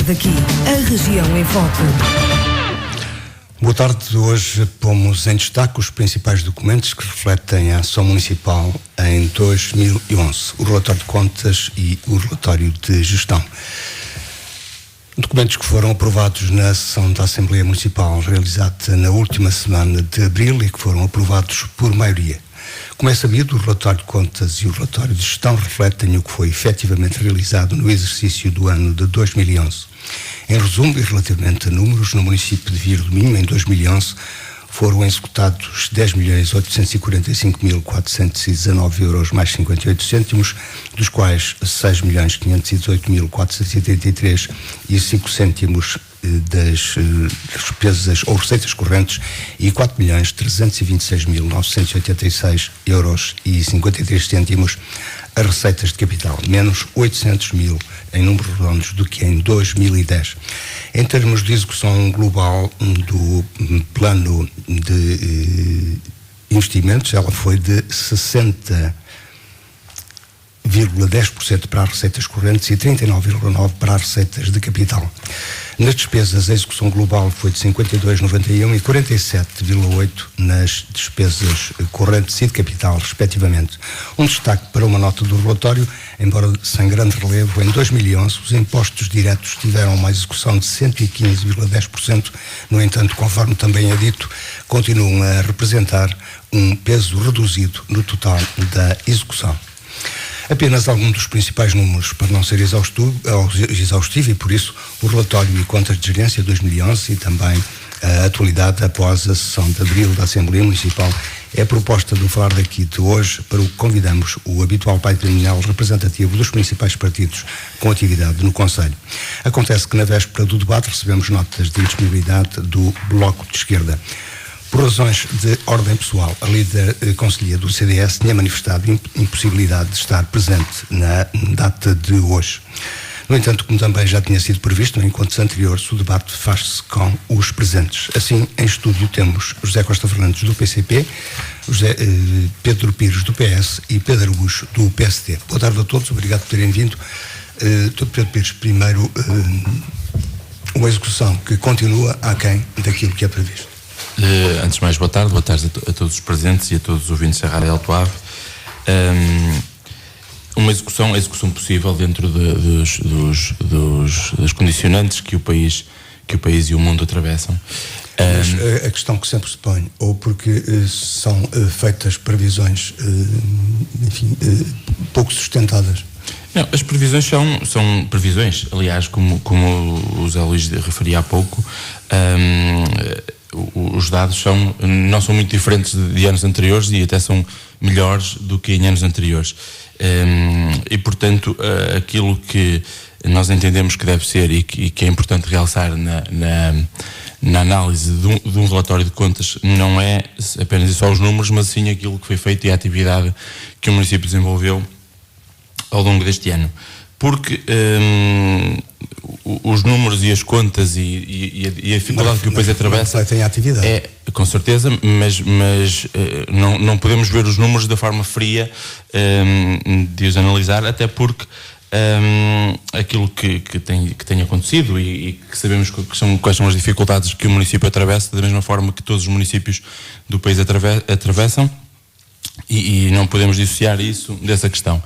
Daqui, a região em foco. Boa tarde. Hoje pomos em destaque os principais documentos que refletem a ação municipal em 2011, o relatório de contas e o relatório de gestão. Documentos que foram aprovados na sessão da Assembleia Municipal realizada na última semana de abril e que foram aprovados por maioria. Como é sabido, o relatório de contas e o relatório de gestão refletem o que foi efetivamente realizado no exercício do ano de 2011. Em resumo, e relativamente a números, no município de Vila do Minho, em 2011, foram executados 10.845.419 euros mais 58 cêntimos, dos quais 6.518.483 e 5 cêntimos das despesas ou receitas correntes e 4.326.986 euros e 53 cêntimos as receitas de capital, menos 800.000 em números redondos do que em 2010. Em termos de execução global do plano de investimentos, ela foi de 60,10% para as receitas correntes e 39,9% para as receitas de capital. Nas despesas, a execução global foi de 52,91% e 47,8% nas despesas correntes e de capital, respectivamente. Um destaque para uma nota do relatório: embora sem grande relevo, em 2011 os impostos diretos tiveram uma execução de 115,10%, no entanto, conforme também é dito, continuam a representar um peso reduzido no total da execução. Apenas alguns dos principais números, para não ser exaustivo, e por isso o relatório e contas de gerência 2011 e também a atualidade após a sessão de abril da Assembleia Municipal. É a proposta do Falar Daqui de hoje, para o que convidamos o habitual painel representativo dos principais partidos com atividade no Conselho. Acontece que na véspera do debate recebemos notas de indisponibilidade do Bloco de Esquerda. Por razões de ordem pessoal, a líder conselheira do CDS tinha manifestado impossibilidade de estar presente na data de hoje. No entanto, como também já tinha sido previsto em encontros anteriores, o debate faz-se com os presentes. Assim, em estúdio temos José Costa Fernandes do PCP, Pedro Pires do PS e Pedro Araújo do PSD. Boa tarde a todos, obrigado por terem vindo. Dr. Pedro Pires, primeiro, uma execução que continua aquém daquilo que é previsto. Antes de mais, boa tarde a todos os presentes e a todos os ouvintes da Rádio Alto Ave. A execução possível dentro das condicionantes que o país e o mundo atravessam. Mas a questão que sempre se põe, ou porque são feitas previsões, pouco sustentadas? Não, as previsões são previsões. Aliás, como o Zé Luís referia há pouco, os dados não são muito diferentes de anos anteriores e até são melhores do que em anos anteriores. E, portanto, aquilo que nós entendemos que deve ser e que é importante realçar na análise de um relatório de contas não é apenas só os números, mas sim aquilo que foi feito e a atividade que o município desenvolveu ao longo deste ano. Porque os números e as contas e a dificuldade que o país atravessa tem atividade. É, com certeza, mas não podemos ver os números da forma fria de os analisar, até porque aquilo que tem acontecido e que sabemos quais são as dificuldades que o município atravessa, da mesma forma que todos os municípios do país atravessam, e não podemos dissociar isso dessa questão.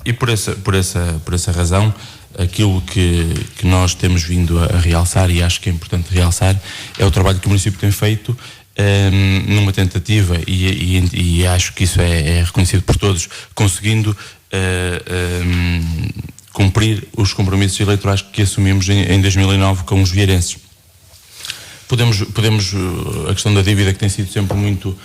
E por essa razão, aquilo que nós temos vindo a realçar, e acho que é importante realçar, é o trabalho que o município tem feito numa tentativa, e acho que isso é reconhecido por todos, conseguindo cumprir os compromissos eleitorais que assumimos em 2009 com os vieirenses. Podemos a questão da dívida, que tem sido sempre muito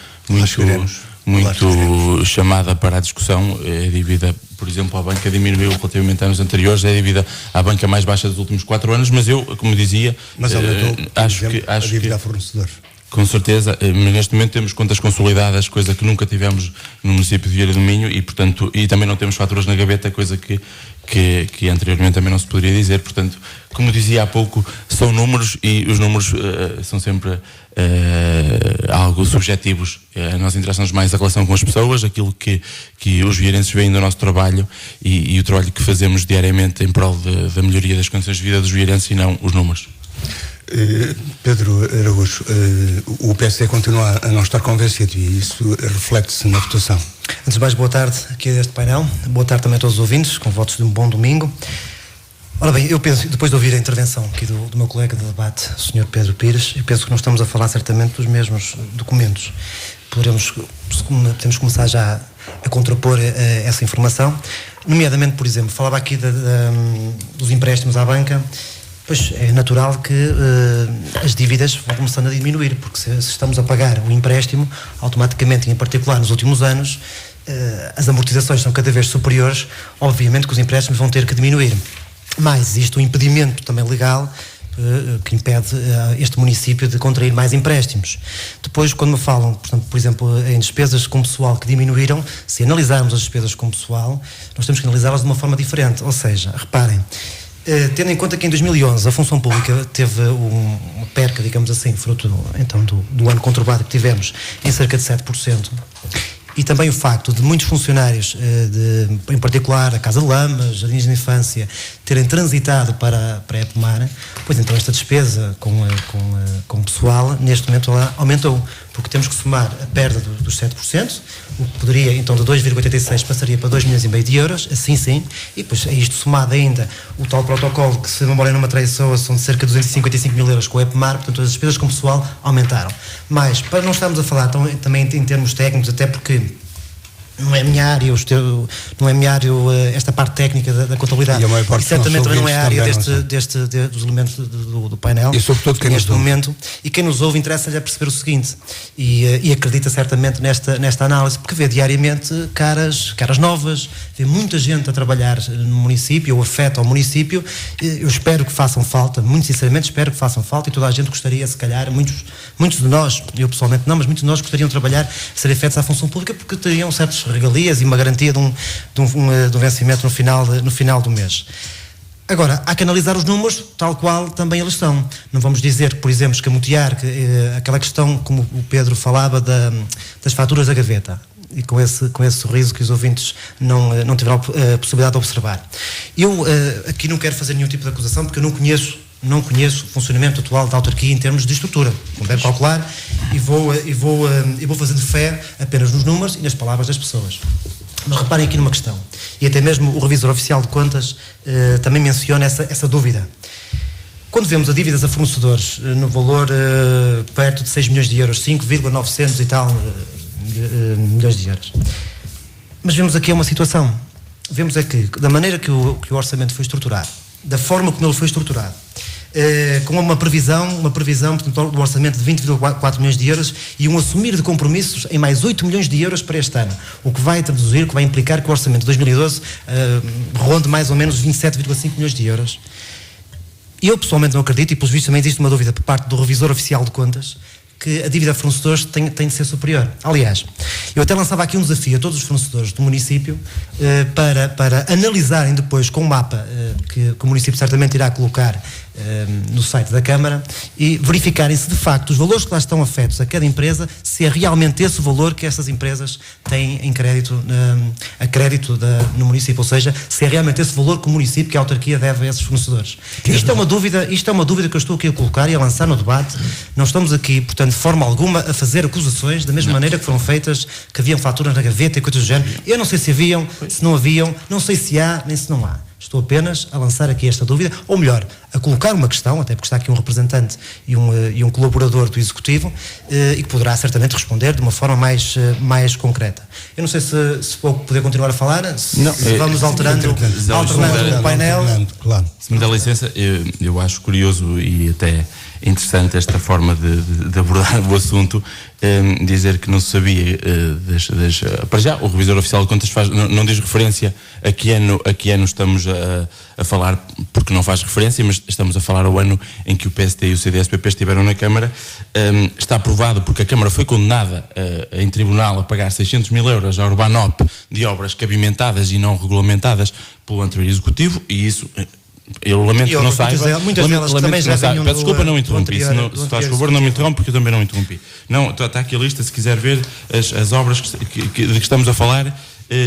chamada para a discussão, a dívida, por exemplo, à banca diminuiu relativamente a anos anteriores, é a dívida à banca mais baixa dos últimos 4 anos, mas eu, como dizia, mas aumentou, acho a dívida a fornecedores. Com certeza, mas neste momento temos contas consolidadas, coisa que nunca tivemos no município de Vieira do Minho, e portanto, e também não temos faturas na gaveta, coisa que anteriormente também não se poderia dizer. Portanto, como dizia há pouco, são números, e os números são sempre algo subjetivos. Nós interessamos mais a relação com as pessoas, aquilo que os vieirenses veem do nosso trabalho e o trabalho que fazemos diariamente em prol da melhoria das condições de vida dos vieirenses, e não os números. Pedro Araújo, o PSD continua a não estar convencido, e isso reflete-se na votação. Antes de mais, boa tarde aqui a este painel, boa tarde também a todos os ouvintes, com votos de um bom domingo. Ora bem, eu penso, depois de ouvir a intervenção aqui do meu colega de debate, o Sr. Pedro Pires, eu penso que não estamos a falar certamente dos mesmos documentos. Podemos começar já a contrapor essa informação, nomeadamente, por exemplo, falava aqui dos empréstimos à banca. Pois é natural que as dívidas vão começando a diminuir, porque se estamos a pagar o empréstimo, automaticamente, e em particular nos últimos anos, as amortizações são cada vez superiores, obviamente que os empréstimos vão ter que diminuir. Mas existe um impedimento também legal que impede este município de contrair mais empréstimos. Depois, quando me falam, portanto, por exemplo, em despesas com pessoal que diminuíram, se analisarmos as despesas com pessoal, nós temos que analisá-las de uma forma diferente. Ou seja, reparem, tendo em conta que em 2011 a função pública teve uma perca, digamos assim, fruto do ano conturbado que tivemos, em cerca de 7%, e também o facto de muitos funcionários, em particular a Casa de Lamas, Jardins de Infância, terem transitado para a EPMAR, pois então esta despesa com pessoal, neste momento ela aumentou, porque temos que somar a perda dos 7%, o que poderia então de 2,86 passaria para 2,5 milhões de euros, assim sim, e depois a isto somado ainda o tal protocolo que, se a memória não me traiçoa, são de cerca de 255 mil euros com o EPMAR, portanto as despesas com pessoal aumentaram. Mas, para não estarmos a falar também em termos técnicos, até porque não é a minha área, esta parte técnica da contabilidade, e certamente também não é a área dos elementos do painel, e sobretudo quem neste momento, e quem nos ouve interessa-lhe perceber o seguinte, e acredita certamente nesta análise, porque vê diariamente caras novas, vê muita gente a trabalhar no município, ou afeta ao município. Eu espero que façam falta, muito sinceramente espero que façam falta, e toda a gente gostaria, se calhar, muitos de nós, eu pessoalmente não, mas muitos de nós gostariam de trabalhar, ser afetos à função pública, porque teriam certos regalias e uma garantia de um vencimento no final do mês. Agora, há que analisar os números tal qual também eles são. Não vamos dizer, por exemplo, escamotear aquela questão, como o Pedro falava, das faturas da gaveta, e com esse sorriso que os ouvintes não tiveram a possibilidade de observar. Eu aqui não quero fazer nenhum tipo de acusação, porque eu não conheço o funcionamento atual da autarquia em termos de estrutura, como deve calcular, e vou fazendo fé apenas nos números e nas palavras das pessoas. Mas reparem aqui numa questão, e até mesmo o revisor oficial de contas também menciona essa dúvida. Quando vemos a dívidas a fornecedores no valor perto de 6 milhões de euros, 5,900 e tal milhões de euros, mas vemos aqui uma situação, vemos aqui, da maneira que o orçamento foi estruturado, da forma como ele foi estruturado, com uma previsão portanto, do orçamento de 20,4 milhões de euros e um assumir de compromissos em mais 8 milhões de euros para este ano, o que vai traduzir, que vai implicar que o orçamento de 2012 ronde mais ou menos 27,5 milhões de euros. Eu pessoalmente não acredito, e pelos vistos também existe uma dúvida por parte do revisor oficial de contas, que a dívida a fornecedores tem de ser superior. Aliás, eu até lançava aqui um desafio a todos os fornecedores do município para analisarem depois com um mapa que o município certamente irá colocar no site da Câmara, e verificarem se de facto os valores que lá estão afetos a cada empresa, se é realmente esse o valor que essas empresas têm em crédito, no município, ou seja, se é realmente esse valor que o município, que a autarquia deve a esses fornecedores. Isto é uma dúvida que eu estou aqui a colocar e a lançar no debate. Não estamos aqui, portanto, de forma alguma a fazer acusações, da mesma maneira que foram feitas, que haviam faturas na gaveta e coisas do género. Eu não sei se haviam, se não haviam, não sei se há, nem se não há. Estou apenas a lançar aqui esta dúvida, ou melhor, a colocar uma questão, até porque está aqui um representante e um colaborador do Executivo, e que poderá certamente responder de uma forma mais concreta. Eu não sei se vou poder continuar a falar, se vamos alternando o painel. Se me dá licença, eu acho curioso e até interessante esta forma de abordar o assunto, dizer que não se sabia para já o Revisor Oficial de Contas não diz referência a que ano estamos a falar, porque não faz referência, mas estamos a falar ao ano em que o PSD e o CDS-PP estiveram na Câmara. Está aprovado porque a Câmara foi condenada em tribunal a pagar 600 mil euros à Urbanop de obras cabimentadas e não regulamentadas pelo anterior Executivo, e isso... Eu lamento que não saiba. Muitas delas também já vinham. Peço desculpa, não interrompi. Se faz favor, não me interrompe, porque eu também não interrompi. Não, está aqui a lista, se quiser ver as obras de que estamos a falar.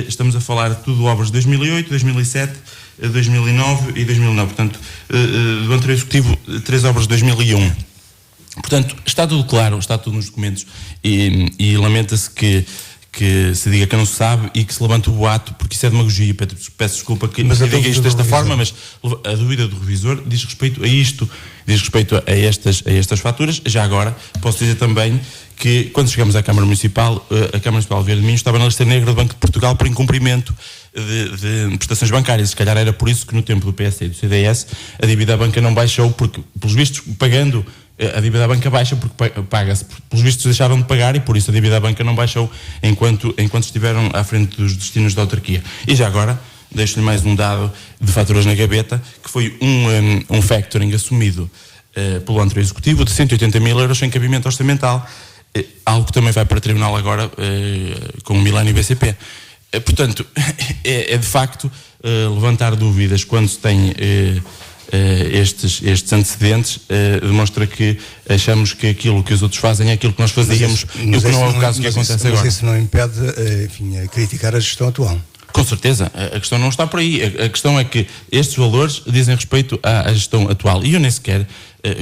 Estamos a falar de tudo obras de 2008, 2007, 2009 e 2009. Portanto, do anterior Executivo, 3 obras de 2001. Portanto, está tudo claro, está tudo nos documentos. E lamenta-se que se diga que não se sabe e que se levanta o boato, porque isso é demagogia. Peço desculpa que diga isto desta forma, mas a dúvida do revisor diz respeito a isto, diz respeito a estas faturas. Já agora, posso dizer também que quando chegamos à Câmara Municipal, a Câmara Municipal de Vieira de Minho estava na lista negra do Banco de Portugal por incumprimento de prestações bancárias. Se calhar era por isso que no tempo do PSD e do CDS a dívida à banca não baixou, porque, pelos vistos, pagando a dívida à banca baixa porque paga-se, pelos vistos deixaram de pagar e por isso a dívida à banca não baixou enquanto estiveram à frente dos destinos da autarquia. E já agora, deixo-lhe mais um dado de faturas na gaveta, que foi um factoring assumido pelo anterior Executivo de 180 mil euros sem cabimento orçamental, algo que também vai para o tribunal agora com o Milênio e BCP. Portanto, é de facto levantar dúvidas quando se tem estes antecedentes, demonstra que achamos que aquilo que os outros fazem é aquilo que nós fazíamos, e o que não é o caso que acontece agora. Mas isso não impede, enfim, criticar a gestão atual. Com certeza, a questão não está por aí. A questão é que estes valores dizem respeito à gestão atual, e eu nem sequer,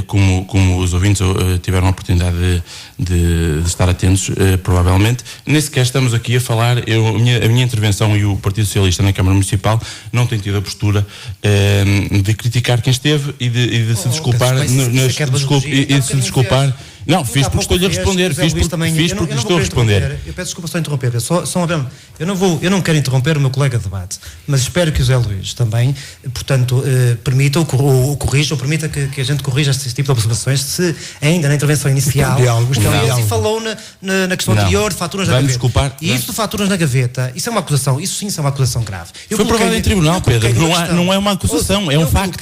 como os ouvintes tiveram a oportunidade de estar atentos, provavelmente, nem sequer estamos aqui a falar. A minha intervenção e o Partido Socialista na Câmara Municipal não tem tido a postura de criticar quem esteve e de se desculpar. Não, fiz porque estou-lhe a responder. Fiz porque lhe estou a responder. Eu peço desculpa só interromper. Eu não quero interromper o meu colega de debate, mas espero que o Zé Luís também, portanto, permita ou corrija, ou permita que a gente corrija este tipo de observações, se ainda na intervenção inicial e falou na questão anterior de faturas na gaveta. Desculpar, e isso de faturas na gaveta, isso é uma acusação, isso sim é uma acusação grave. Foi provado em tribunal, Pedro. Não é uma acusação, é um facto.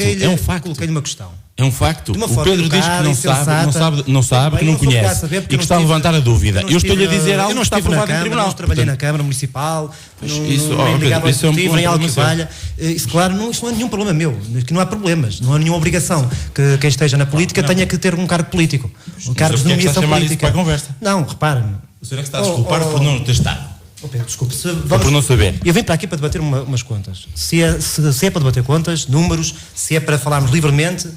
Coloquei-lhe uma questão. É um facto. O Pedro diz que não sabe, que não conhece e que está a levantar a dúvida. Eu estou-lhe a dizer algo que está provado em tribunal. Eu não trabalhei na Câmara Municipal, nem ligado ao Executivo, nem algo que valha. Isso, claro, isso não é nenhum problema meu, que não há problemas, não há nenhuma obrigação que quem esteja na política tenha que ter um cargo político. Um cargo de nomeação política. Não, repare-me. O senhor é que está a desculpar por não ter estado. Desculpe, por não saber. Eu venho para aqui para debater umas contas. Se é para debater contas, números, se é para falarmos livremente,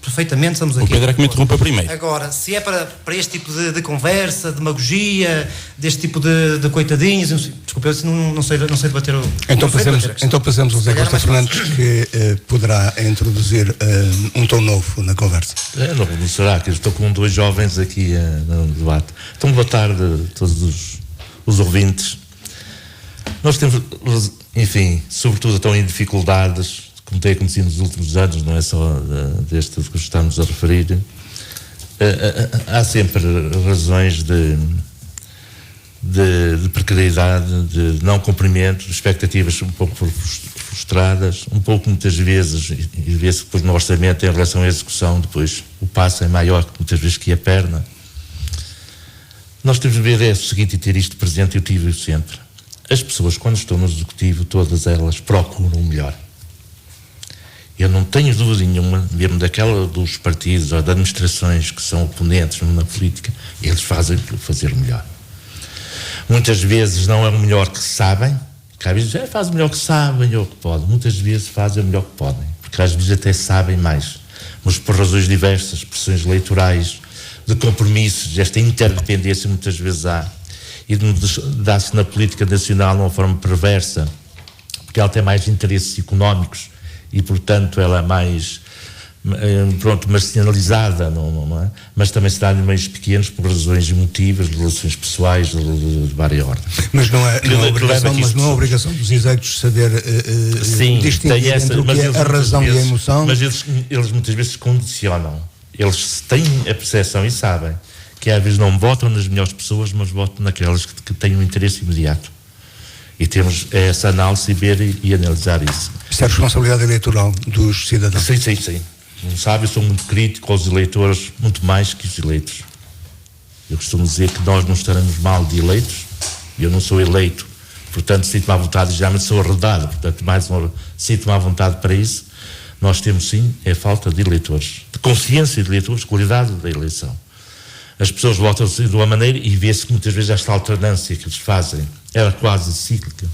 perfeitamente, estamos aqui. O Pedro é que me interrompa primeiro. Agora, se é para este tipo de conversa, de demagogia, deste tipo de coitadinhos, desculpe, eu não sei debater Então passamos ao José Costa Fernandes, que poderá introduzir um tom novo na conversa. Não será que eu estou com 2 jovens aqui no debate. Então, boa tarde a todos os ouvintes. Nós temos, enfim, sobretudo estão em dificuldades, como tem acontecido nos últimos anos, não é só deste que estamos a referir. Há sempre razões de precariedade, de não cumprimento, de expectativas um pouco frustradas, um pouco muitas vezes, e vê-se depois no orçamento em relação à execução, depois o passo é maior muitas vezes que a perna. Nós temos de ver o seguinte, e ter isto presente, eu tive sempre. As pessoas, quando estão no executivo, todas elas procuram o melhor. Eu não tenho dúvida nenhuma, mesmo daquela dos partidos ou de administrações que são oponentes na política, eles fazem fazer o melhor. Muitas vezes não é o melhor que sabem, que às vezes fazem o melhor que sabem ou que podem, muitas vezes fazem o melhor que podem, porque às vezes até sabem mais, mas por razões diversas, pressões eleitorais, de compromissos, esta interdependência muitas vezes há, e dá-se na política nacional de uma forma perversa, porque ela tem mais interesses económicos e, portanto, ela é mais, marginalizada, não é? Mas também se dá em meios pequenos por razões emotivas, de relações pessoais de várias ordens. Mas não é obrigação dos executivos saber distinguir entre o que é a razão e a emoção. Mas eles muitas vezes condicionam eles têm a percepção e sabem que às vezes não votam nas melhores pessoas, mas votam naquelas que têm um interesse imediato. E temos essa análise e ver e analisar isso. Isso é a responsabilidade eleitoral dos cidadãos. Sim. Não sabe, eu sou muito crítico aos eleitores, muito mais que os eleitos. Eu costumo dizer que nós não estaremos mal de eleitos. Eu não sou eleito, portanto sinto-me à vontade, já me sou arredado, portanto sinto-me à vontade para isso. Nós temos sim, falta de eleitores, de consciência de eleitores, qualidade da eleição. As pessoas votam de uma maneira e vê-se que muitas vezes esta alternância que eles fazem era quase cíclica,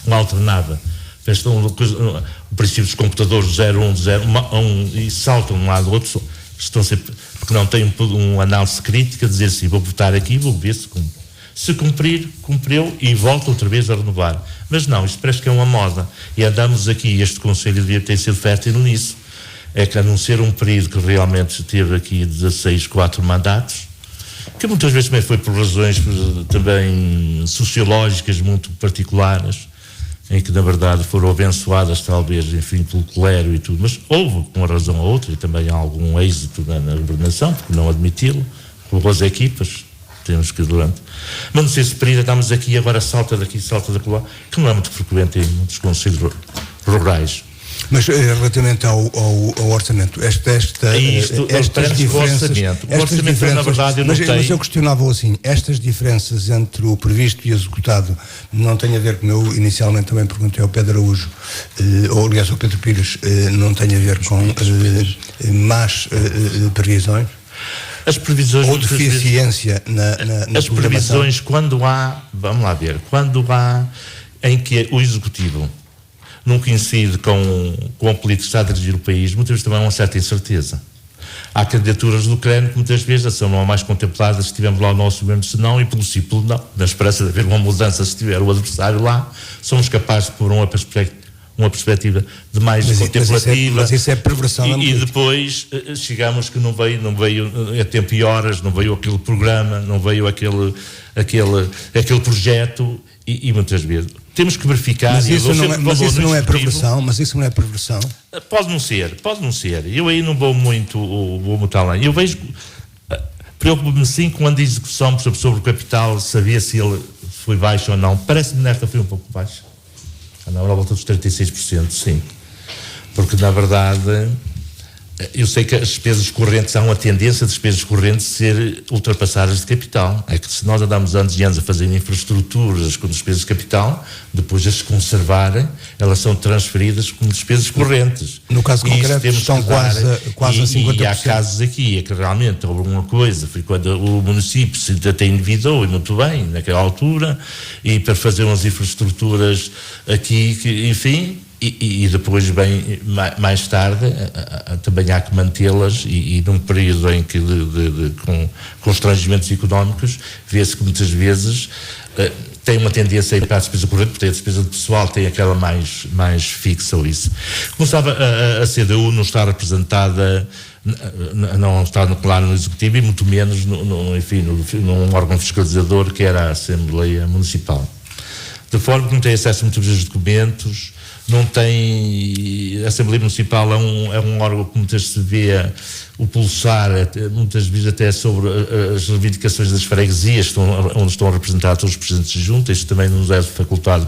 não alternava. O princípio dos computadores 0, 1, 0, 1 e saltam de um lado ao outro, estão sempre, porque não têm uma análise crítica, dizer assim, vou votar aqui, vou ver se cumpre. Se cumprir, cumpriu e volta outra vez a renovar. Mas não, isto parece que é uma moda. E andamos aqui, este Conselho devia ter sido fértil nisso. É que a não ser um período que realmente teve aqui 4 mandatos, que muitas vezes também foi por razões também sociológicas muito particulares, em que na verdade foram abençoadas talvez, enfim, pelo clero e tudo, mas houve uma razão ou outra e também algum êxito na governação, porque não admiti-lo, com boas equipas, temos que durante. Mas não sei se período estamos aqui agora salta daqui, salta daquela, que não é muito frequente em muitos conselhos rurais. Mas relativamente ao orçamento, estas diferenças... O orçamento, na verdade, eu não tenho... Mas eu questionava assim, estas diferenças entre o previsto e executado não tem a ver, como eu inicialmente também perguntei ao Pedro Araújo, ou aliás ao Pedro Pires, não tem a ver com más previsões? As previsões... Ou deficiência na as previsões, quando há... Vamos lá ver. Quando há em que o Executivo não coincide com o político que está a dirigir o país, muitas vezes também há uma certa incerteza. Há candidaturas do Ucrânia que muitas vezes são não mais contempladas se estivermos lá o nosso governo, se não, e pelo simples não. Na esperança de haver uma mudança, se estiver o adversário lá, somos capazes de pôr uma perspectiva de mais contemplativa. Mas isso é perversão. E depois chegamos que não veio a tempo e horas, não veio aquele programa, não veio aquele projeto, e muitas vezes temos que verificar. Mas isso não é perversão? Pode não ser. Eu aí não vou muito além. Eu vejo, preocupo-me sim com a de execução, por exemplo, sobre o capital, sabia se ele foi baixo ou não. Parece-me nesta foi um pouco baixo. Na volta dos 36%, sim. Porque, na verdade, eu sei que as despesas correntes, há uma tendência de despesas correntes ser ultrapassadas de capital. É que se nós andamos anos e anos a fazer infraestruturas com despesas de capital, depois de as conservarem, elas são transferidas como despesas correntes. No caso concreto, estão quase a 50%. E há casos aqui, é que realmente houve uma coisa, foi quando o município se até endividou, e muito bem, naquela altura, e para fazer umas infraestruturas aqui, que, enfim... E depois, bem, mais tarde, também há que mantê-las e num período em que, com constrangimentos económicos, vê-se que muitas vezes tem uma tendência a ir para a despesa corrente, porque a despesa de pessoal tem aquela mais fixa ou isso. Como sabe, a CDU não está representada, não está no plano executivo e muito menos num órgão fiscalizador que era a Assembleia Municipal. De forma que não tem acesso a muitos dos documentos, não tem... A Assembleia Municipal é um órgão que muitas vezes se vê o pulsar, muitas vezes até sobre as reivindicações das freguesias, onde estão representados todos os presidentes de junta. Isto também nos é facultado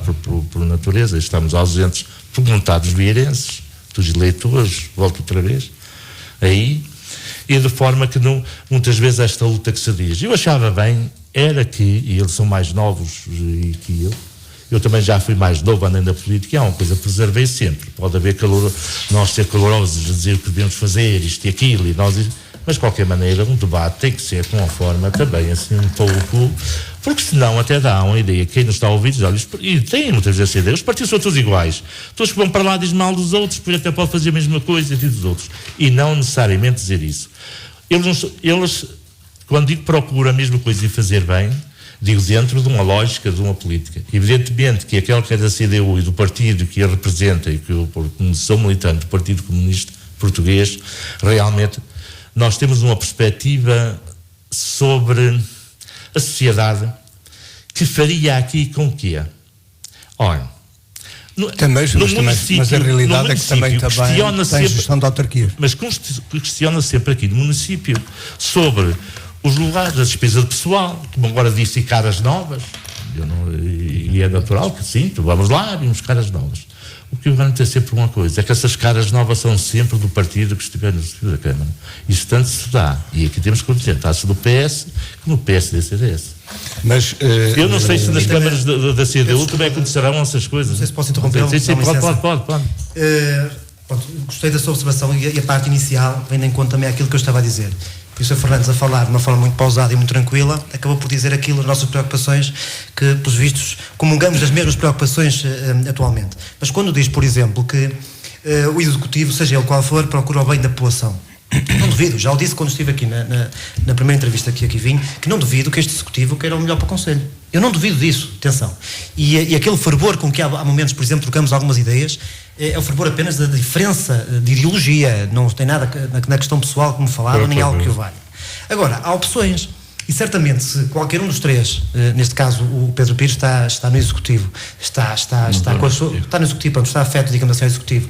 por natureza. Estamos ausentes por vontade dos vieirenses, dos eleitores, volto outra vez, aí, e de forma que não, muitas vezes esta luta que se diz. Eu achava bem, era que, e eles são mais novos que eu também já fui mais novo andando na política, é uma coisa que preservei sempre. Pode haver nós ser calorosos a dizer o que devemos fazer, isto e aquilo, mas de qualquer maneira um debate tem que ser com uma forma também assim um pouco, porque senão até dá uma ideia, quem nos está a ouvir diz, olha, e tem muitas vezes essa ideia, os partidos são todos iguais, todos que vão para lá dizem mal dos outros, depois até pode fazer a mesma coisa e dos outros, e não necessariamente dizer isso. Eles quando digo procura a mesma coisa e fazer bem, digo dentro de uma lógica, de uma política. Evidentemente que aquele que é da CDU e do partido que a representa e que eu sou militante do Partido Comunista Português, realmente nós temos uma perspectiva sobre a sociedade que faria aqui com o quê? Olha, Mas a realidade é que também tem gestão de autarquias. Mas questiona sempre aqui no município sobre os lugares da despesa de pessoal, como agora disse, e caras novas. E é natural que sim, vamos lá, vimos caras novas. O que eu garanto é sempre uma coisa, é que essas caras novas são sempre do partido que estiver no Executivo da Câmara. Isso tanto se dá, e aqui temos que representar-se do PS que no PSD-CDS. Mas eu não sei se nas câmaras da CDU também acontecerão essas coisas. Não sei se posso interromper. Sim, pode. Gostei da sua observação e a parte inicial vem de encontro também àquilo que eu estava a dizer. E o Sr. Fernandes, a falar de uma forma muito pausada e muito tranquila, acabou por dizer aquilo, as nossas preocupações, que, pelos vistos, comungamos das mesmas preocupações atualmente. Mas quando diz, por exemplo, que o Executivo, seja ele qual for, procura o bem da população, não duvido, já o disse quando estive aqui na primeira entrevista que aqui vim, que não duvido que este Executivo queira o melhor para o Conselho. Eu não duvido disso, atenção. E aquele fervor com que há momentos, por exemplo, trocamos algumas ideias, é o fervor apenas da diferença de ideologia, não tem nada na questão pessoal, como falava, nem algo que o valha. Agora, há opções. E certamente, se qualquer um dos três, neste caso o Pedro Pires está no Executivo, está no Executivo, pronto, está afeto, digamos assim, ao Executivo,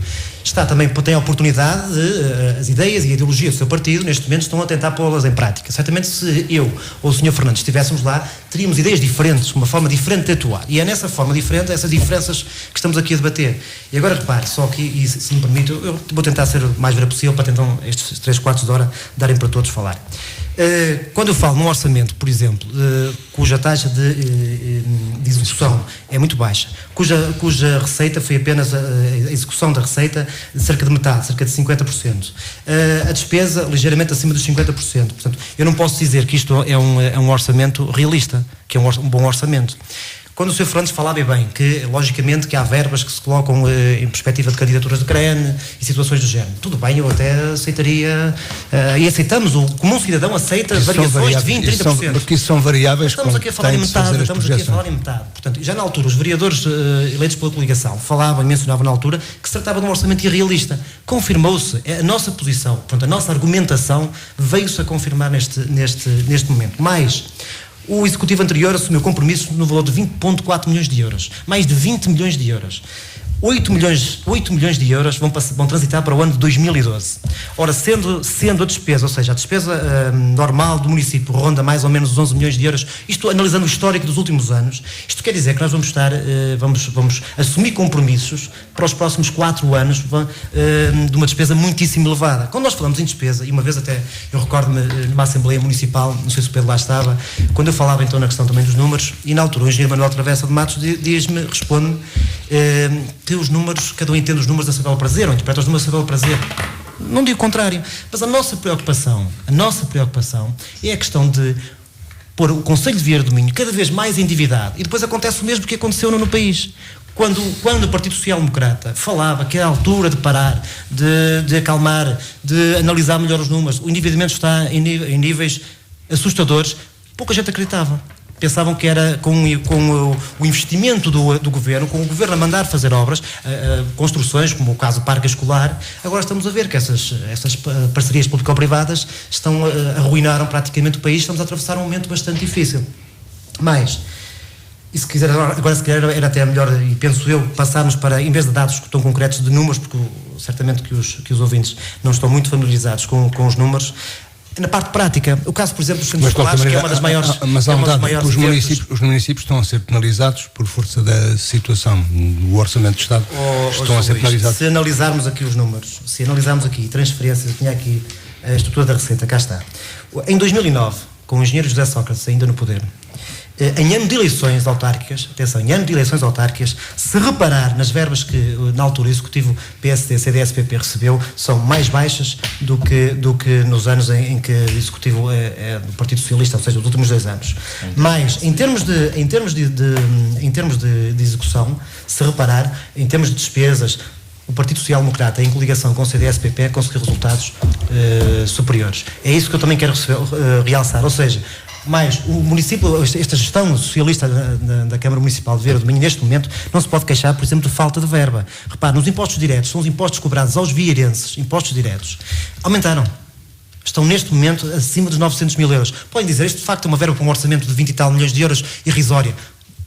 tem a oportunidade de, as ideias e a ideologia do seu partido, neste momento, estão a tentar pô-las em prática. Certamente, se eu ou o Sr. Fernandes estivéssemos lá, teríamos ideias diferentes, uma forma diferente de atuar. E é nessa forma diferente, essas diferenças que estamos aqui a debater. E agora, repare, só que, e se me permite, eu vou tentar ser o mais breve possível para tentar estes 3/4 de hora darem para todos falar. Quando eu falo num orçamento, por exemplo, cuja taxa de execução é muito baixa, cuja receita foi apenas a execução da receita de cerca de metade, cerca de 50%, a despesa ligeiramente acima dos 50%. Portanto, eu não posso dizer que isto é um orçamento realista, que é um bom orçamento. Quando o Sr. Fernandes falava bem que, logicamente, que há verbas que se colocam em perspectiva de candidaturas de CREN e situações do género. Tudo bem, eu até aceitaria, e aceitamos, como um cidadão aceita variações de 20%, 30%. Porque isso são variáveis. Estamos aqui a falar em metade, Portanto, já na altura, os vereadores eleitos pela coligação falavam e mencionavam na altura que se tratava de um orçamento irrealista. Confirmou-se, a nossa posição, portanto, a nossa argumentação veio-se a confirmar neste momento. Mais, o Executivo anterior assumiu compromissos no valor de 20,4 milhões de euros. Mais de 20 milhões de euros. 8 milhões de euros vão transitar para o ano de 2012. Ora, sendo a despesa, ou seja, a despesa normal do município ronda mais ou menos os 11 milhões de euros, isto analisando o histórico dos últimos anos, isto quer dizer que nós vamos assumir compromissos para os próximos 4 anos de uma despesa muitíssimo elevada. Quando nós falamos em despesa, e uma vez até eu recordo-me numa Assembleia Municipal, não sei se o Pedro lá estava, quando eu falava então na questão também dos números, e na altura o engenheiro Manuel Travessa de Matos responde-me que os números, cada um entende os números a seu belo prazer, ou interpreta os números a seu belo prazer. Não digo o contrário, mas a nossa preocupação é a questão de pôr o Conselho de Vieira do Minho cada vez mais endividado. E depois acontece o mesmo que aconteceu no país. Quando o Partido Social Democrata falava que era a altura de parar, de acalmar, de analisar melhor os números, o endividamento está em níveis assustadores, pouca gente acreditava. Pensavam que era com o investimento do governo, com o governo a mandar fazer obras, construções, como o caso do Parque Escolar. Agora estamos a ver que essas parcerias público-privadas arruinaram praticamente o país. Estamos a atravessar um momento bastante difícil. Mas, e se quiser, agora se calhar era até melhor, e penso eu, passarmos para, em vez de dados tão concretos de números, porque certamente que os ouvintes não estão muito familiarizados com os números, na parte prática, o caso, por exemplo, dos centros escolares, que é uma das maiores... Mas há um dado, os municípios estão a ser penalizados por força da situação do Orçamento de Estado, estão a ser penalizados. Se analisarmos aqui os números, se analisarmos aqui transferências, eu tinha aqui a estrutura da receita, cá está. Em 2009, com o engenheiro José Sócrates ainda no poder, em ano de eleições autárquicas, atenção, em ano de eleições autárquicas, se reparar nas verbas que na altura o Executivo PSD, CDS, PP recebeu, são mais baixas do que nos anos em que o Executivo é do Partido Socialista, ou seja, os últimos 2 anos. Mas, em termos de execução, se reparar, em termos de despesas, o Partido Social Democrata, em coligação com o CDS-PP, conseguiu resultados superiores. É isso que eu também quero realçar, ou seja, mas o município, esta gestão socialista da Câmara Municipal de Vieira do Minho, neste momento, não se pode queixar, por exemplo, de falta de verba. Repare, nos impostos diretos, são os impostos cobrados aos vieirenses, impostos diretos, aumentaram. Estão neste momento acima dos 900 mil euros. Podem dizer, isto de facto é uma verba com um orçamento de 20 e tal milhões de euros irrisória.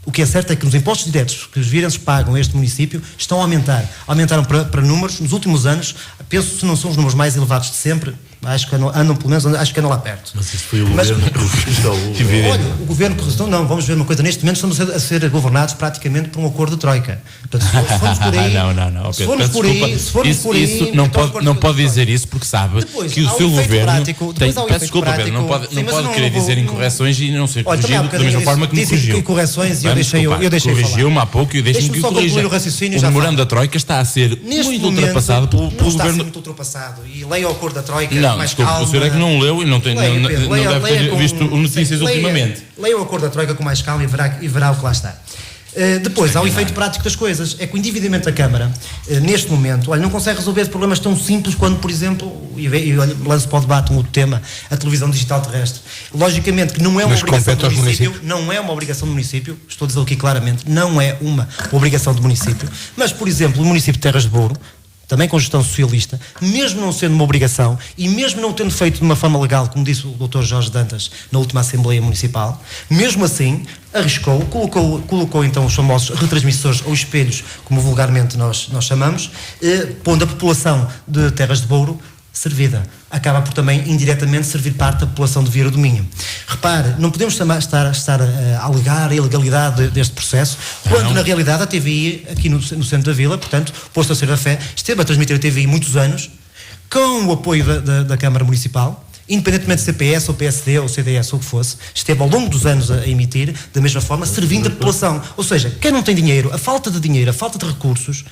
O que é certo é que os impostos diretos que os vieirenses pagam a este município estão a aumentar. Aumentaram para números, nos últimos anos, penso que não são os números mais elevados de sempre, acho que andam pelo menos, acho que andam lá perto. Mas isso foi o governo que ressuscitou. Olha, o governo que ressuscitou, não, vamos ver uma coisa, neste momento estamos a ser governados praticamente por um acordo de troika. Portanto, se formos por aí... não, se formos por aí... Isso não pode dizer isso, porque sabe depois, que o seu governo tem... Peço desculpa, Pedro, não pode querer dizer incorreções e não ser corrigido da mesma forma que me corrigiu. Disse correções e eu deixei corrigiu-me há pouco e eu deixei-me que o corrija. O memorando da troika está a ser muito ultrapassado pelo governo... Não está a ser muito ultrapassado. E leia o acordo da troika com mais calma. Não, desculpa, o senhor é que não leu e não deve ter visto notícias ultimamente. Leia o acordo da troika com mais calma e verá o que lá está. Depois, há o efeito prático das coisas. É que o endividamento da Câmara, neste momento, não consegue resolver problemas tão simples quando, por exemplo, e lanço para o debate um outro tema, a televisão digital terrestre. Logicamente que não é uma obrigação do município, não é uma obrigação do município, estou a dizer aqui claramente, não é uma obrigação do município, mas, por exemplo, o município de Terras de Bouro, também com gestão socialista, mesmo não sendo uma obrigação e mesmo não tendo feito de uma forma legal, como disse o Dr. Jorge Dantas na última Assembleia Municipal, mesmo assim arriscou, colocou então os famosos retransmissores ou espelhos, como vulgarmente nós chamamos, pondo a população de Terras de Bouro servida. Acaba por também indiretamente servir parte da população de Vieira do Minho. Repare, não podemos estar a alegar a ilegalidade deste processo, quando na realidade a TVI, aqui no centro da vila, portanto, posto a ser da fé, esteve a transmitir a TVI muitos anos, com o apoio da Câmara Municipal, independentemente de ser PS ou PSD ou CDS ou o que fosse, esteve ao longo dos anos a emitir, da mesma forma, servindo a população. Ou seja, quem não tem dinheiro, a falta de dinheiro, a falta de recursos,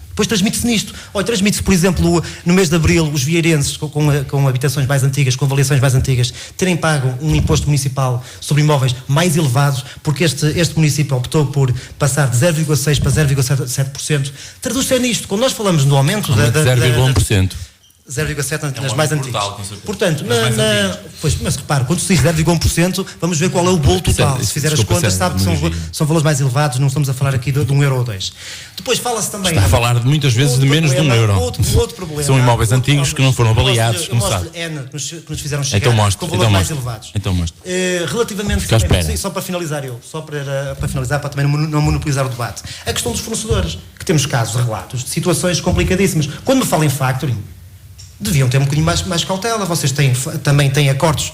depois transmite-se nisto. Olha, transmite-se, por exemplo, no mês de abril, os vieirenses com habitações mais antigas, com avaliações mais antigas, terem pago um imposto municipal sobre imóveis mais elevados, porque este município optou por passar de 0,6% para 0,7%. Traduz-se nisto. Quando nós falamos no aumento da 0,1%. 0,7% nas mais antigas. Portanto, mas repare, quando se diz 0,1%, vamos ver qual é o bolo total. Se fizer as contas, sabe que são valores mais elevados, não estamos a falar aqui de €1 ou €2. Depois fala-se também... Está a falar de muitas vezes de menos de €1. Outro problema. São imóveis antigos que não foram avaliados, como sabe. Que nos fizeram chegar com valores mais elevados. Então mostre. Relativamente... Só para finalizar para também não monopolizar o debate. A questão dos fornecedores, que temos casos, relatos de situações complicadíssimas. Quando me falam em factoring, deviam ter um bocadinho mais cautela. Vocês também têm acordos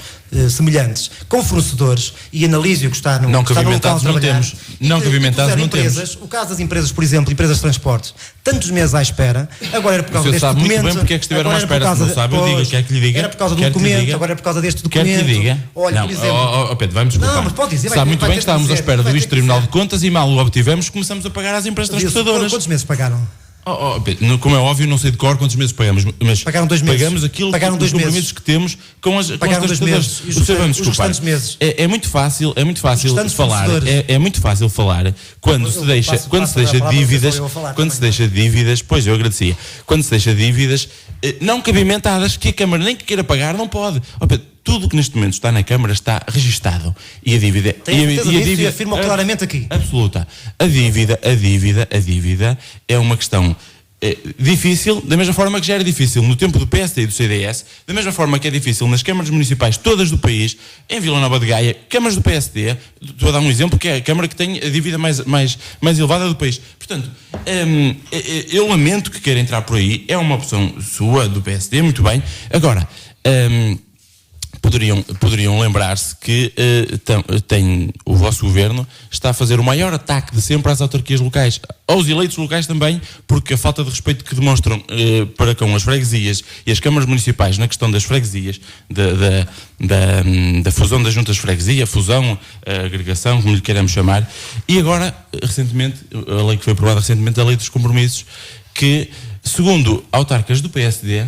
semelhantes com fornecedores e analise o que está no local de trabalhar. Não cavimentados não temos. O caso das empresas, por exemplo, empresas de transporte, tantos meses à espera, agora era por causa deste documento. Muito bem porque é que estiveram à espera, se não sabe, eu digo, quer que lhe diga. Era por causa do documento, agora é por causa deste documento. Quer que lhe diga? Olha, por exemplo... Pedro, vamos desculpar. Não, mas pode dizer. Sabe muito bem que estávamos à espera do Tribunal de Contas e mal o obtivemos, começamos a pagar às empresas transportadoras. Quantos meses pagaram? Pedro, como é óbvio, não sei de cor quantos meses pagamos, mas pagaram 2 meses. Pagamos aquilo os compromissos que temos com as transportadoras. É muito fácil falar. É muito fácil falar quando se deixa dívidas, pois eu agradecia. Quando se deixa dívidas não cabimentadas que a Câmara nem que queira pagar não pode. Pedro, tudo que neste momento está na Câmara está registado. E a dívida... e afirmo claramente aqui. Absoluta. A dívida é uma questão difícil, da mesma forma que já era difícil no tempo do PSD e do CDS, da mesma forma que é difícil nas câmaras municipais todas do país, em Vila Nova de Gaia, câmaras do PSD, estou a dar um exemplo, que é a Câmara que tem a dívida mais elevada do país. Portanto, eu lamento que queira entrar por aí, é uma opção sua, do PSD, muito bem. Agora... Poderiam lembrar-se que o vosso governo está a fazer o maior ataque de sempre às autarquias locais, aos eleitos locais também, porque a falta de respeito que demonstram para com as freguesias e as câmaras municipais na questão das freguesias, da fusão das juntas de freguesia, fusão, agregação, como lhe queremos chamar, e agora, recentemente, a lei que foi aprovada recentemente, a lei dos compromissos, que, segundo autarcas do PSD,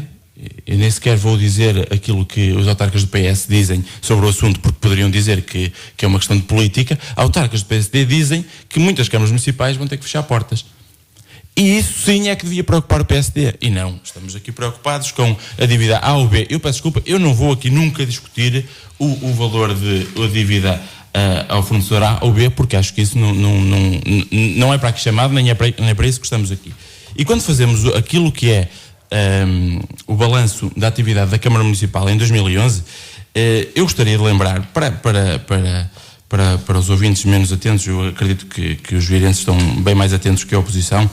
eu nem sequer vou dizer aquilo que os autarcas do PS dizem sobre o assunto, porque poderiam dizer que é uma questão de política. Autarcas do PSD dizem que muitas câmaras municipais vão ter que fechar portas. E isso sim é que devia preocupar o PSD. E não, estamos aqui preocupados com a dívida A ou B. Eu peço desculpa, eu não vou aqui nunca discutir o valor da dívida ao fornecedor A ou B, porque acho que isso não é para aqui chamado, nem é para isso que estamos aqui. E quando fazemos aquilo que é o balanço da atividade da Câmara Municipal em 2011, eu gostaria de lembrar para para os ouvintes menos atentos, eu acredito que os vieirenses estão bem mais atentos que a oposição.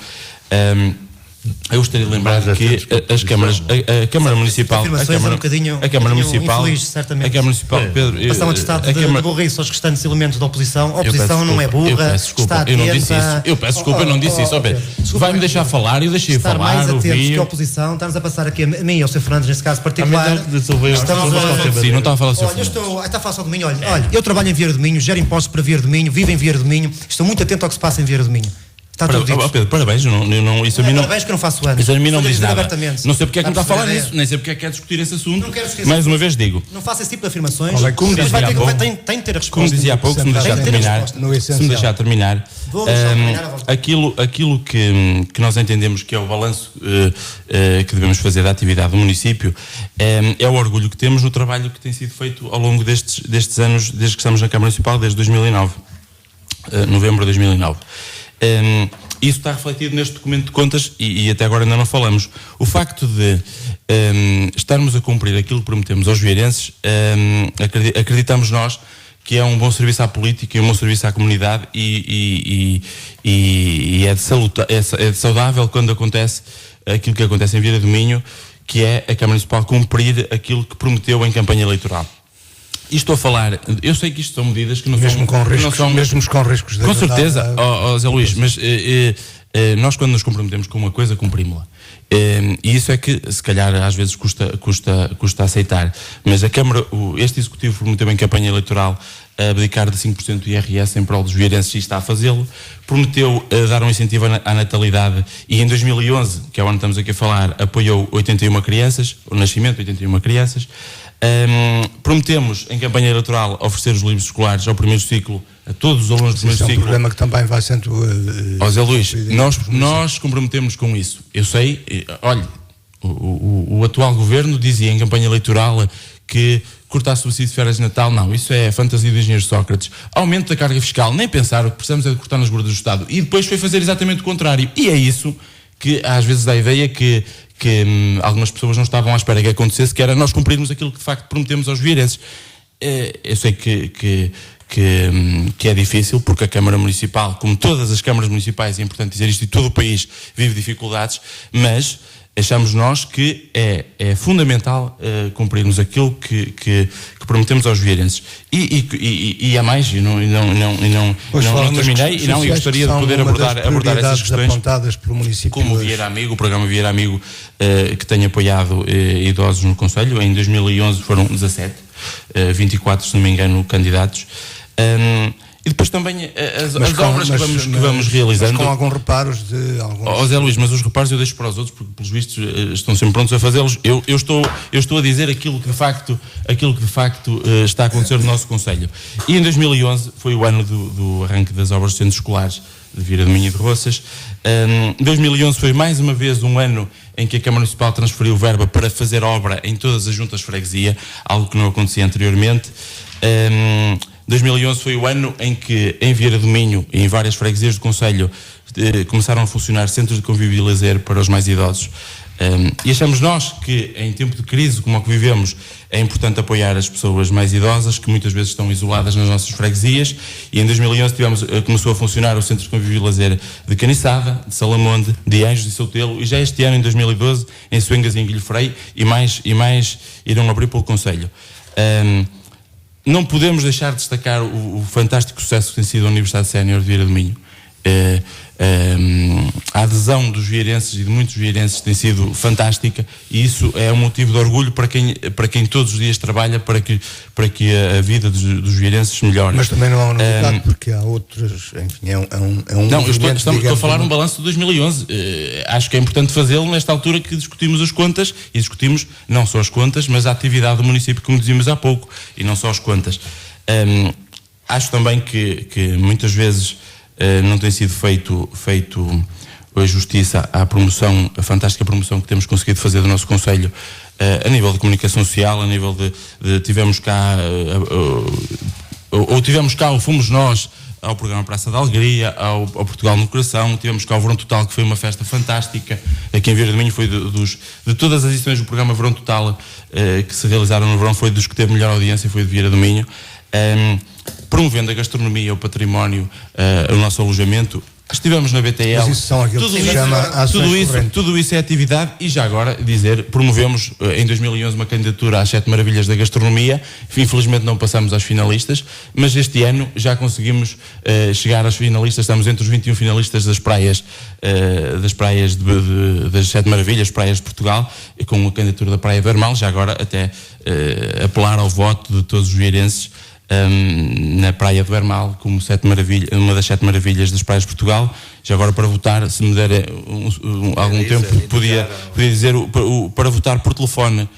Eu gostaria de lembrar que as câmaras, a Câmara Municipal, a Câmara Municipal, Pedro, passar um atestado de burrice aos restantes elementos da oposição. A oposição não é burra, está atenta. Eu peço desculpa, eu não disse isso. Pedro, vai-me deixar falar, eu deixei falar. Estar mais atentos que a oposição, estamos a passar aqui a mim e ao Sr. Fernandes, neste caso particular. Sim, não estava a falar Olha, está a falar só de mim. Olha, eu trabalho em Vieira do Minho, gero impostos para Vieira do Minho, vivo em Vieira do Minho, estou muito atento ao que se passa em Vieira do Minho. Pedro, parabéns, isso a mim não. Parabéns que eu não faço anos. Isso a mim não diz nada. Não sei porque é que me está a falar nisso, nem sei porque é que quer discutir esse assunto. Mais uma vez digo. Não faça esse tipo de afirmações. Como dizia há pouco, tem de ter a resposta. Como dizia há pouco, se me deixar terminar, aquilo que nós entendemos que é o balanço que devemos fazer da atividade do município é o orgulho que temos no trabalho que tem sido feito ao longo destes anos, desde que estamos na Câmara Municipal, desde 2009, novembro de 2009. Isso está refletido neste documento de contas e até agora ainda não falamos. O facto de estarmos a cumprir aquilo que prometemos aos vieirenses, acreditamos nós que é um bom serviço à política e um bom serviço à comunidade e é de saudável quando acontece aquilo que acontece em Vieira do Minho, que é a Câmara Municipal cumprir aquilo que prometeu em campanha eleitoral. E estou a falar, eu sei que isto são medidas que não mesmo são... Mesmo com riscos de... Com certeza, Zé Luís, mas nós quando nos comprometemos com uma coisa, cumprimos-la. E isso é que, se calhar, às vezes custa aceitar. Mas a Câmara, este Executivo prometeu em campanha eleitoral abdicar de 5% do IRS em prol dos vieirenses e está a fazê-lo. Prometeu dar um incentivo à natalidade e em 2011, que é o ano que estamos aqui a falar, apoiou 81 crianças, o nascimento de 81 crianças. Prometemos em campanha eleitoral oferecer os livros escolares ao primeiro ciclo a todos os alunos do primeiro ciclo. É um problema que também vai sendo... Zé Luís, nós comprometemos com isso. Eu sei, olha, o atual governo dizia em campanha eleitoral que cortar subsídio de férias de Natal, não, isso é fantasia do engenheiro Sócrates. Aumento da carga fiscal, nem pensar, o que precisamos é de cortar nas gordas do Estado. E depois foi fazer exatamente o contrário. E é isso que às vezes dá a ideia que algumas pessoas não estavam à espera que acontecesse, que era nós cumprirmos aquilo que de facto prometemos aos vieirenses. Eu sei que é difícil, porque a Câmara Municipal, como todas as câmaras municipais, é importante dizer isto, e todo o país vive dificuldades, mas achamos nós que é fundamental cumprirmos aquilo que prometemos aos vieirenses. E há mais, e não terminei, e gostaria de poder abordar essas questões, apontadas pelo município, como o programa Vieira Amigo, que tem apoiado idosos no Conselho. Em 2011 foram 17, 24, se não me engano, candidatos. E depois também as obras que vamos realizando. Mas com alguns reparos de alguns... Zé Luís, mas os reparos eu deixo para os outros, porque pelos vistos estão sempre prontos a fazê-los. Eu estou a dizer aquilo que de facto está a acontecer no nosso Conselho. E em 2011 foi o ano do arranque das obras de centros escolares de Vieira do Minho e de Roças. 2011 foi mais uma vez um ano em que a Câmara Municipal transferiu verba para fazer obra em todas as juntas de freguesia, algo que não acontecia anteriormente. 2011 foi o ano em que em Vieira do Minho e em várias freguesias do Conselho começaram a funcionar centros de convívio e lazer para os mais idosos. E achamos nós que em tempo de crise como o que vivemos é importante apoiar as pessoas mais idosas que muitas vezes estão isoladas nas nossas freguesias, e em 2011 começou a funcionar o Centro de Convívio e Lazer de Caniçada, de Salamonde, de Anjos e Soutelo, e já este ano, em 2012, em Soengas e em Guilherme, e mais irão abrir pelo Conselho. Não podemos deixar de destacar o fantástico sucesso que tem sido a Universidade Sénior de Vieira do Minho. A adesão dos vieirenses e de muitos vieirenses tem sido fantástica, e isso é um motivo de orgulho para quem todos os dias trabalha para que a vida dos vieirenses melhore. Mas também não há novidade, porque há outros, enfim, Não, eu estou a falar um balanço de 2011. Acho que é importante fazê-lo nesta altura que discutimos as contas, e discutimos não só as contas, mas a atividade do município, como dizíamos há pouco, e não só as contas. Acho também que muitas vezes não tem sido feito a justiça à promoção, a fantástica promoção que temos conseguido fazer do nosso Conselho, a nível de comunicação social, a nível de tivemos cá, ou fomos nós ao programa Praça da Alegria, ao Portugal no Coração, tivemos cá o Verão Total, que foi uma festa fantástica. Aqui em Vieira do Minho foi de todas as edições do programa Verão Total que se realizaram no verão, foi dos que teve melhor audiência, foi de Vieira do Minho. promovendo a gastronomia, o património, o nosso alojamento. Estivemos na BTL. Mas isso são aquilo que se chama ações correntes. Tudo isso é atividade. E já agora dizer, promovemos em 2011 uma candidatura às 7 maravilhas da gastronomia. Infelizmente não passamos aos finalistas, mas este ano já conseguimos chegar aos finalistas. Estamos entre os 21 finalistas das praias das 7 maravilhas, praias de Portugal, com a candidatura da Praia do Hermal. Já agora até apelar ao voto de todos os vieirenses na Praia do Hermal como uma das 7 maravilhas das praias de Portugal. Já agora, para votar, se me der algum tempo, podia dizer para votar por telefone.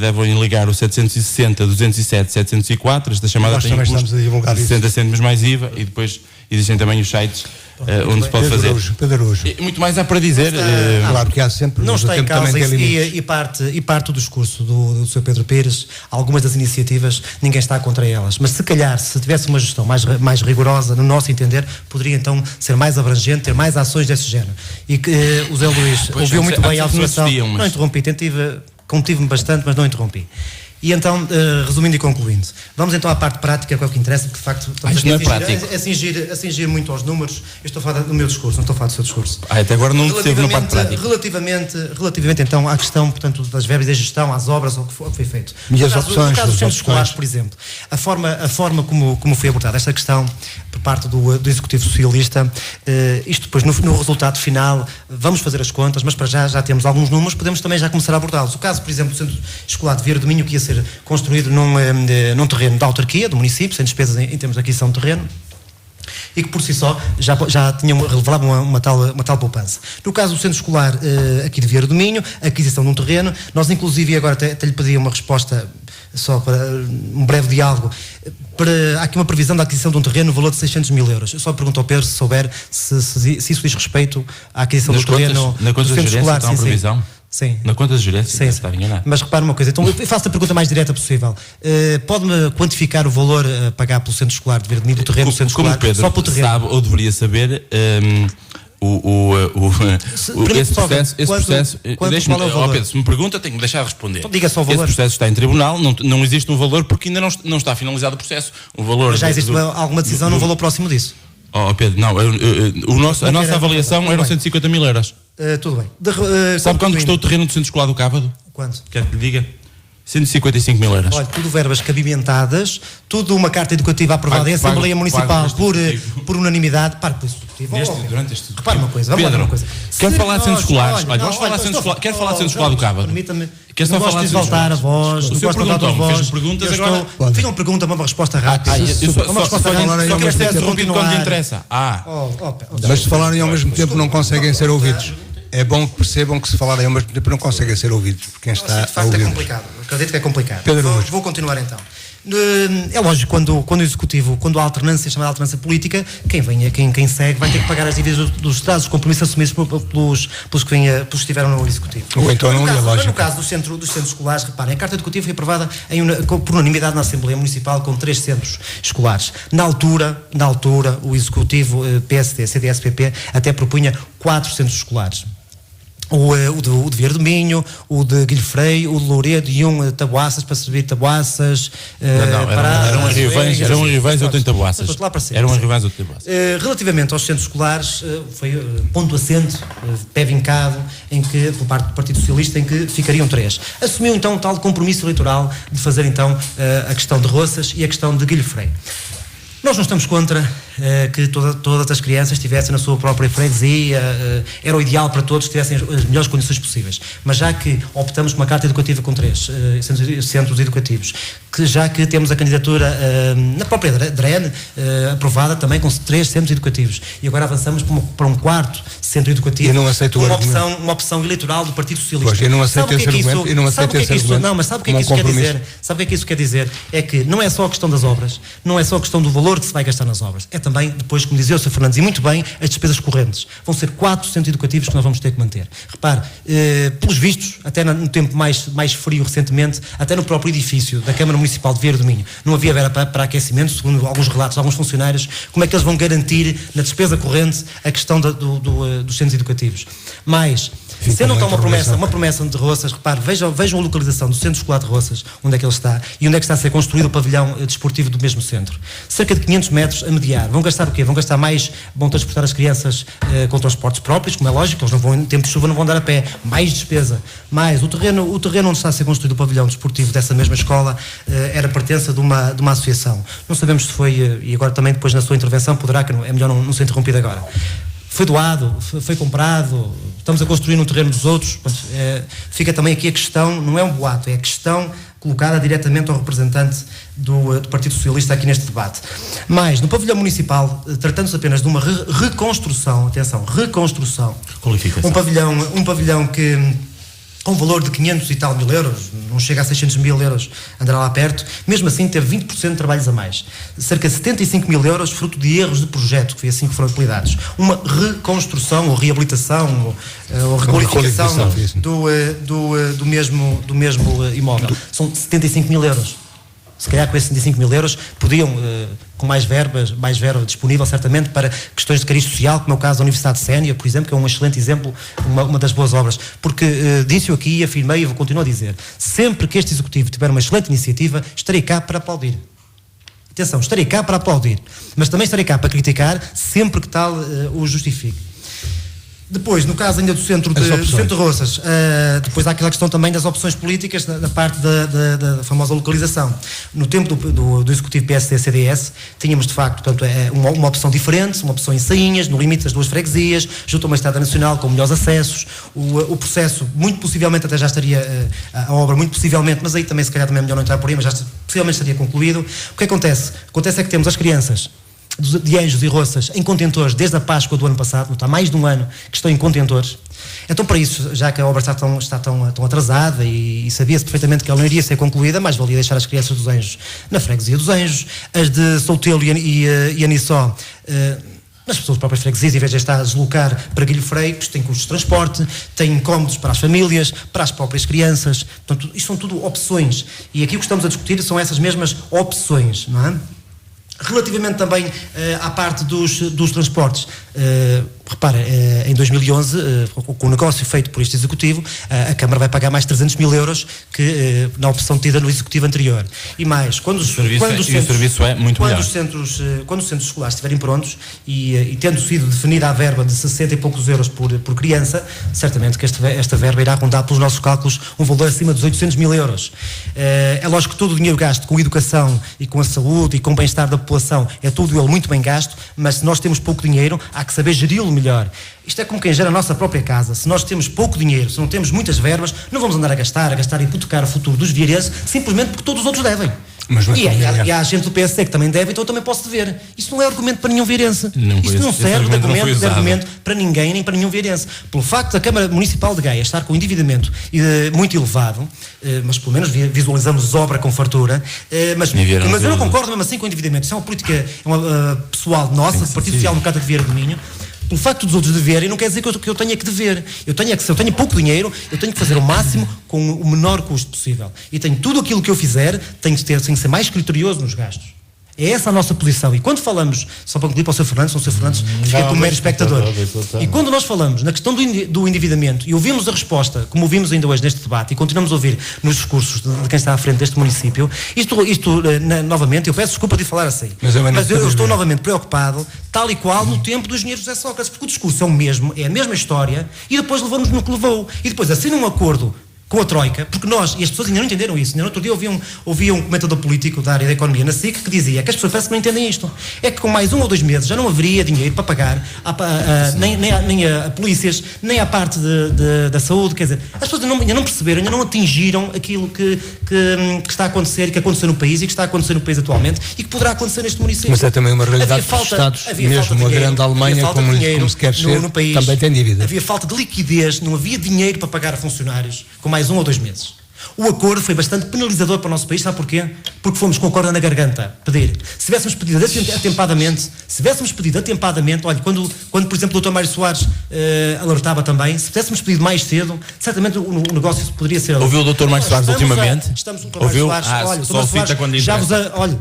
Devem ligar o 760 207 704. Esta chamada nós tem um custo de 60 cêntimos mais IVA, e depois existem também os sites onde se pode fazer. Pedro Araújo. Muito mais há para dizer. Claro que há sempre. Não está em causa e parte do discurso do Sr. Pedro Pires, algumas das iniciativas, ninguém está contra elas. Mas se calhar, se tivesse uma gestão mais rigorosa, no nosso entender, poderia então ser mais abrangente, ter mais ações desse género. E que o Zé Luís ouviu muito bem a afirmação. Não interrompi, contive-me bastante, mas não interrompi. E então, resumindo e concluindo, vamos então à parte prática, que é o que interessa, porque de facto estamos a cingir muito aos números. Eu estou a falar do meu discurso, não estou a falar do seu discurso. Até agora não esteve na parte prática. Relativamente então à questão, portanto, das verbas da gestão, às obras, ao que foi feito. E as opções. No caso dos centros escolares, por exemplo, a forma como foi abordada esta questão por parte do Executivo Socialista, isto depois no resultado final, vamos fazer as contas, mas para já temos alguns números, podemos também já começar a abordá-los. O caso, por exemplo, do Centro Escolar de Vieira do Minho, que ia ser construído num terreno da autarquia, do município, sem despesas em termos de aquisição de terreno, e que por si só já revelavam uma tal poupança. No caso do centro escolar aqui de Vieira do Minho, a aquisição de um terreno, nós inclusive agora até lhe pedi uma resposta, só para um breve diálogo, há aqui uma previsão da aquisição de um terreno no valor de 600 mil euros. Eu só pergunto ao Pedro se souber se isso diz respeito à aquisição do terreno do centro escolar. Está uma previsão? Sim. Na conta de gerência, está enganado. Mas repare uma coisa, então eu faço a pergunta mais direta possível. Pode-me quantificar o valor a pagar pelo centro escolar de Vieira do Minho, do terreno do centro escolar? Pedro só pelo terreno. Sabe ou deveria saber esse processo. Pedro, se me pergunta, tenho que deixar de responder. Então diga só o valor. Esse processo está em tribunal, não existe um valor porque ainda não está finalizado o processo. Mas já existe alguma decisão num valor próximo disso? Pedro, não. A nossa avaliação eram 150 mil euros. Tudo bem. Sabe quanto custou o terreno do centro escolar do Cávado? Quanto? Quer que lhe diga? 155 mil euros. Olha, tudo verbas cabimentadas, tudo uma carta educativa aprovada em Assembleia Municipal por unanimidade. Durante este repare uma coisa, vamos lá uma coisa. Quer falar de centros escolares? Vamos falar de centro escolar. Quer falar de centro escolar do Cávado? Permita-me. Quer só falar de exaltar a voz. O senhor perguntou-me, fez perguntas agora. Fiz uma pergunta, uma resposta rápida. Só quero ser interrompido quando lhe interessa. Mas se falarem ao mesmo tempo não conseguem ser ouvidos. É bom que percebam que se falarem ao mesmo tempo não conseguem ser ouvidos por quem está de facto a ouvir. É complicado, acredito que é complicado. Pedro, vou continuar então. É lógico, quando o Executivo, quando há alternância, chamada alternância política, quem segue vai ter que pagar as dívidas dos Estados, os compromissos assumidos pelos que estiveram no Executivo. Ou então não é lógico. No caso dos centros escolares, reparem, a Carta Educativa foi aprovada por unanimidade na Assembleia Municipal com 3 centros escolares. Na altura, o Executivo PSD, CDS-PP, até propunha 4 centros escolares. O de Vieira do Minho, o de Guilherme, o de Louredo e um de Taboaças, para servir Taboaças. Eram rivais ou tem Taboaças. Relativamente aos centros escolares, foi ponto assente, pé vincado, por parte do Partido Socialista, em que ficariam 3. Assumiu então um tal compromisso eleitoral de fazer então a questão de Roças e a questão de Guilherme. Nós não estamos contra que todas as crianças tivessem na sua própria freguesia, era o ideal para todos que tivessem as melhores condições possíveis. Mas já que optamos por uma carta educativa com 3 centros educativos, já que temos a candidatura na própria DREN aprovada também com 3 centros educativos, e agora avançamos para um 4º centro educativo, uma opção eleitoral do Partido Socialista. Pois, eu não aceito esse argumento. Sabe o que é que isso quer dizer? Sabe o que é que isso quer dizer? É que não é só a questão das obras, não é só a questão do valor que se vai gastar nas obras, é também, depois, como dizia o Sr. Fernandes, e muito bem, as despesas correntes. Vão ser 4 centros educativos que nós vamos ter que manter. Repare, pelos vistos, até no tempo mais frio recentemente, até no próprio edifício da Câmara Municipal de Vieira do Minho, não havia vera para aquecimento, segundo alguns relatos de alguns funcionários. Como é que eles vão garantir na despesa corrente a questão dos centros educativos? Mas Se não está uma promessa de Roças, repare, vejam a localização do Centro Escolar de Roças, onde é que ele está, e onde é que está a ser construído o pavilhão desportivo do mesmo centro. Cerca de 500 metros a mediar. Vão gastar o quê? Vão gastar mais, vão transportar as crianças com transportes próprios, como é lógico, eles não vão, em tempo de chuva não vão andar a pé. Mais despesa. Mais, o terreno onde está a ser construído o pavilhão desportivo dessa mesma escola era pertença de uma associação. Não sabemos se foi, e agora também depois na sua intervenção poderá, que é melhor não ser interrompido agora. Foi doado, foi comprado, estamos a construir no terreno dos outros. Fica também aqui a questão, não é um boato, é a questão colocada diretamente ao representante do Partido Socialista aqui neste debate. Mas, no pavilhão municipal, tratando-se apenas de uma reconstrução, atenção, reconstrução, qualificação. Um pavilhão que, com um valor de 500 e tal mil euros, não chega a 600 mil euros, andará lá perto, mesmo assim teve 20% de trabalhos a mais. Cerca de 75 mil euros, fruto de erros de projeto, que foi assim que foram apelidados. Uma reconstrução, ou reabilitação, ou requalificação do mesmo imóvel. São 75 mil euros. Se calhar com esses 75 mil euros podiam, com mais verba disponível certamente para questões de cariz social, como é o caso da Universidade de Sénia, por exemplo, que é um excelente exemplo, uma das boas obras, porque disse eu aqui, afirmei e vou continuar a dizer, sempre que este Executivo tiver uma excelente iniciativa, estarei cá para aplaudir. Atenção, estarei cá para aplaudir, mas também estarei cá para criticar sempre que tal o justifique. Depois, no caso ainda do centro de Roças, depois há aquela questão também das opções políticas na parte da famosa localização. No tempo do Executivo PSD-CDS, tínhamos de facto, portanto, uma opção diferente, uma opção em Sainhas, no limite das duas freguesias, junto a uma estrada nacional com melhores acessos. O processo, muito possivelmente, até já estaria, a obra, muito possivelmente, mas aí também, se calhar, também é melhor não entrar por aí, mas já possivelmente estaria concluído. O que acontece? Acontece é que temos as crianças de Anjos e Roças em contentores desde a Páscoa do ano passado, está há mais de um ano que estão em contentores. Então, para isso, já que a obra está tão atrasada e sabia-se perfeitamente que ela não iria ser concluída, mais valia deixar as crianças dos Anjos na freguesia dos Anjos, as de Soutelo e Anissó nas suas próprias freguesias, em vez de estar a deslocar para Guilho Freio, que tem custos de transporte, tem incómodos para as famílias, para as próprias crianças. Portanto, isto são tudo opções. E aqui o que estamos a discutir são essas mesmas opções, não é? Relativamente também à parte dos transportes, repara, em 2011, com o negócio feito por este Executivo, a Câmara vai pagar mais 300 mil euros que na opção tida no Executivo anterior. E mais, quando os serviço é muito melhor. Quando os centros escolares estiverem prontos e tendo sido definida a verba de 60 e poucos euros por criança, certamente que esta verba irá rondar pelos nossos cálculos um valor acima dos 800 mil euros. É lógico que todo o dinheiro gasto com educação e com a saúde e com o bem-estar da população é tudo ele muito bem gasto, mas se nós temos pouco dinheiro, há que saber geri-lo melhor. Isto é como quem gera a nossa própria casa. Se nós temos pouco dinheiro, se não temos muitas verbas, não vamos andar a gastar e hipotecar o futuro dos vieirenses simplesmente porque todos os outros devem. E há gente do PSD que também deve, então eu também posso dever. Isso não é argumento para nenhum vieirense. Isso não serve de argumento para ninguém, nem para nenhum vieirense. Pelo facto da Câmara Municipal de Gaia estar com um endividamento muito elevado, mas pelo menos visualizamos obra com fartura, mas eu não concordo mesmo assim com o endividamento. Isso é uma política pessoal nossa, do Partido Social Democrata de Vieira do Minho. Pelo facto dos outros deverem, não quer dizer que eu tenha que dever. Se eu tenho pouco dinheiro, eu tenho que fazer o máximo com o menor custo possível. E tenho tudo aquilo que eu fizer, tenho que ser mais criterioso nos gastos. É essa a nossa posição. E quando falamos, só para concluir para o Sr. Fernandes, o Sr. Fernandes fica como mero espectador. E quando nós falamos na questão do endividamento e ouvimos a resposta, como ouvimos ainda hoje neste debate, e continuamos a ouvir nos discursos de quem está à frente deste município, isto novamente, eu peço desculpa de falar assim, mas eu estou novamente preocupado, tal e qual no tempo do engenheiro José Sócrates, porque o discurso é o mesmo, é a mesma história, e depois levamos no que levou. E depois assina um acordo com a Troika, porque e as pessoas ainda não entenderam isso. No outro dia ouvi um comentador político da área da economia na SIC que dizia que as pessoas parece que não entendem isto. É que com mais 1 ou 2 meses já não haveria dinheiro para pagar nem a polícias, nem a parte da saúde. Quer dizer, as pessoas ainda não perceberam, ainda não atingiram aquilo que está a acontecer, que aconteceu no país e que está a acontecer no país atualmente e que poderá acontecer neste município. Mas é também uma realidade dos Estados, mesmo a grande Alemanha, como se quer ser, no país, também tem dívida. Havia falta de liquidez, não havia dinheiro para pagar a funcionários com mais 1 ou 2 meses. O acordo foi bastante penalizador para o nosso país, sabe porquê? porque fomos com a corda na garganta pedir. Se tivéssemos pedido atempadamente, olha, quando por exemplo o Dr. Mário Soares alertava também, se tivéssemos pedido mais cedo, certamente o negócio poderia ser... Ouviu o Dr. Mário Soares ultimamente? Estamos com o Dr. Mário Soares, olha, o Dr. Mário Soares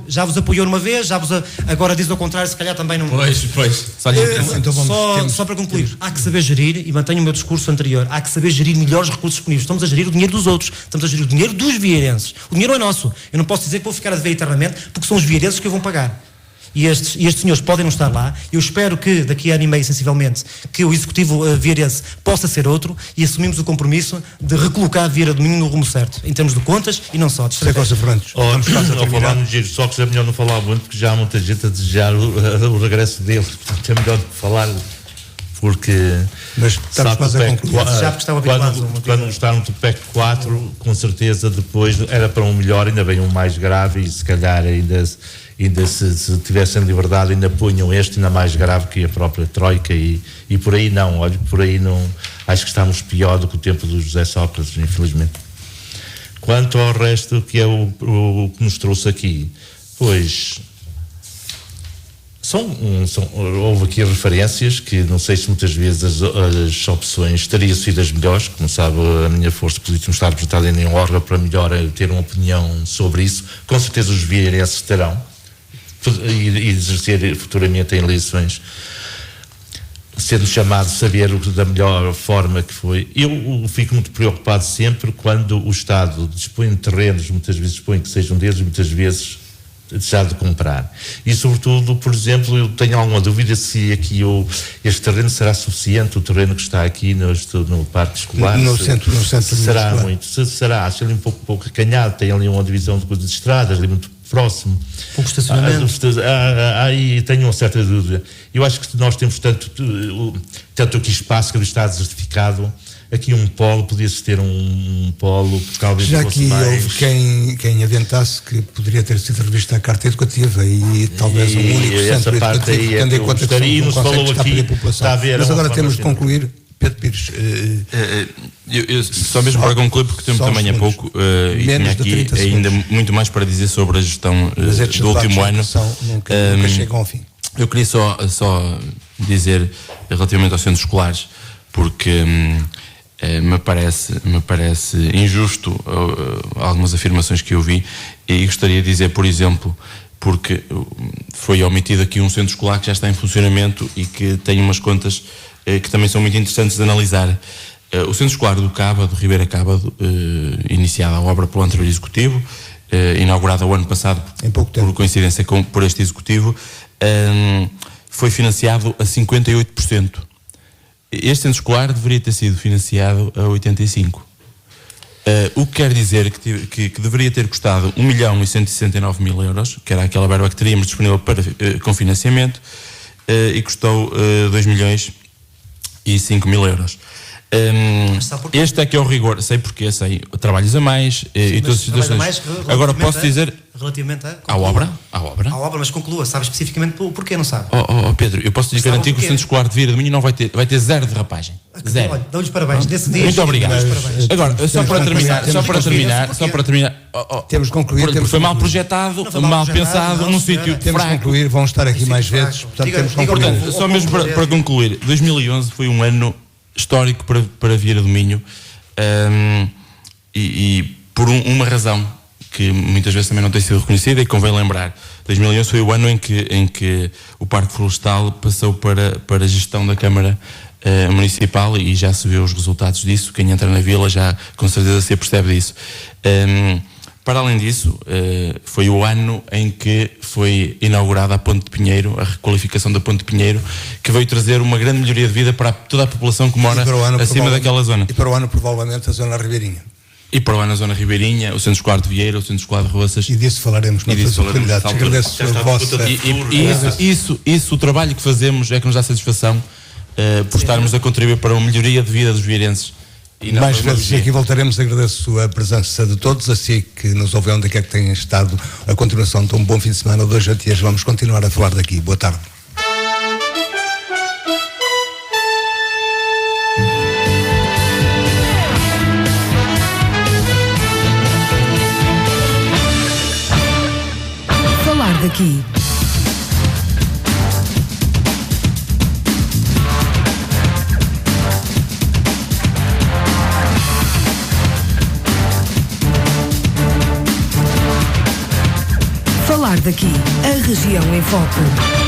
já vos apoiou numa vez, agora diz ao contrário, se calhar também não... Pois. Só para concluir, há que saber gerir, e mantenho o meu discurso anterior, há que saber gerir melhores recursos disponíveis. Estamos a gerir o dinheiro dos outros, estamos a gerir o dinheiro dos vieirenses. O dinheiro é nosso. Eu não posso dizer que vou ficar a dever eternamente, porque são os vieirenses que o vão pagar. E estes senhores podem não estar lá. Eu espero que daqui a ano e meio, sensivelmente, que o executivo vieirense possa ser outro, e assumimos o compromisso de recolocar a Vieira do Minho no rumo certo, em termos de contas e não só de estratégia. Ao falar no Giro Sócrates é melhor não falar muito, porque já há muita gente a desejar o regresso dele. Portanto, é melhor falar, porque... Mas estamos quase a concluir. Quando está no TPEC 4, com certeza depois era para um melhor, ainda bem um mais grave, e se calhar ainda se tivessem liberdade ainda punham este ainda mais grave que a própria Troika, e por aí não, acho que estamos pior do que o tempo do José Sócrates, infelizmente. Quanto ao resto, que é o que nos trouxe aqui, pois houve aqui referências que não sei se muitas vezes as opções teriam sido as melhores. Como sabe, a minha força política não está representada em nenhum órgão para melhor ter uma opinião sobre isso. Com certeza os vieirenses terão, e exercer futuramente em eleições, sendo chamado a saber da melhor forma que foi. Eu fico muito preocupado sempre quando o Estado dispõe de terrenos, muitas vezes dispõe que sejam deles, muitas vezes deixar de comprar. E sobretudo, por exemplo, eu tenho alguma dúvida se aqui este terreno será suficiente, o terreno que está aqui no parque escolar. No centro será escolar. Muito. Será, acho ele um pouco acanhado, tem ali uma divisão de coisas de estradas, ali muito próximo. Pouco estacionamento. Aí tenho uma certa dúvida. Eu acho que nós temos tanto aqui espaço que está desertificado. Aqui um polo, podia-se ter um polo que talvez já fosse aqui mais... houve quem aventasse que poderia ter sido revista a carta educativa e talvez um único centro educativo, tendo em conta que nos falou aqui, população. Mas agora temos de concluir. Pedro Pires, eu só mesmo para concluir, porque o tempo também é pouco, e tinha aqui ainda muito mais para dizer sobre a gestão do último ano. Nunca chegam ao fim. Eu queria só dizer relativamente aos centros escolares, porque me parece injusto algumas afirmações que eu vi, e gostaria de dizer, por exemplo, porque foi omitido aqui um centro escolar que já está em funcionamento e que tem umas contas que também são muito interessantes de analisar. O centro escolar do Cábado, Ribeira Cábado, iniciada a obra pelo anterior executivo, inaugurada o ano passado por coincidência por este executivo, foi financiado a 58%. Este centro escolar deveria ter sido financiado a 85%. O que quer dizer que deveria ter custado 1.169.000 euros, que era aquela verba que teríamos disponível com financiamento, e custou 2.005.000 euros. Este é que é o rigor. Sei porque, trabalhos a mais, e todas as situações. Agora posso dizer... Relativamente à obra, mas conclua, sabe especificamente porquê, não sabe? Pedro, eu posso lhe garantir que o centro escolar de Vieira do Minho não vai ter zero derrapagem. Zero. Olha, dou-lhes parabéns. Desse dia. Muito obrigado. Agora, só para terminar. Temos de concluir. Foi mal projetado, mal pensado, num sítio Temos de concluir, vão estar aqui mais vezes. Portanto, temos de concluir. Portanto, só mesmo para concluir, 2011 foi um ano histórico para Vieira do Minho, e por uma razão que muitas vezes também não tem sido reconhecida e convém lembrar. 2011 foi o ano em que o Parque Florestal passou para a gestão da Câmara Municipal, e já se vê os resultados disso. Quem entra na vila já com certeza se apercebe disso. Para além disso, foi o ano em que foi inaugurada a Ponte de Pinheiro, a requalificação da Ponte de Pinheiro, que veio trazer uma grande melhoria de vida para toda a população que mora acima daquela zona. E para o ano, provavelmente, a zona ribeirinha. E para lá na zona ribeirinha, o Centro Escolar de Vieira, o Centro Escolar de Roças. E disso falaremos noutras oportunidades. Agradeço a vossa... Isso, o trabalho que fazemos é que nos dá satisfação por estarmos a contribuir para uma melhoria de vida dos vieirenses. Mais vezes aqui voltaremos. Agradeço a presença de todos, assim que nos ouvem onde quer que tenham estado. A continuação de um bom fim de semana. 2 dias vamos continuar a falar daqui. Boa tarde. daqui. Falar daqui, a região em foco.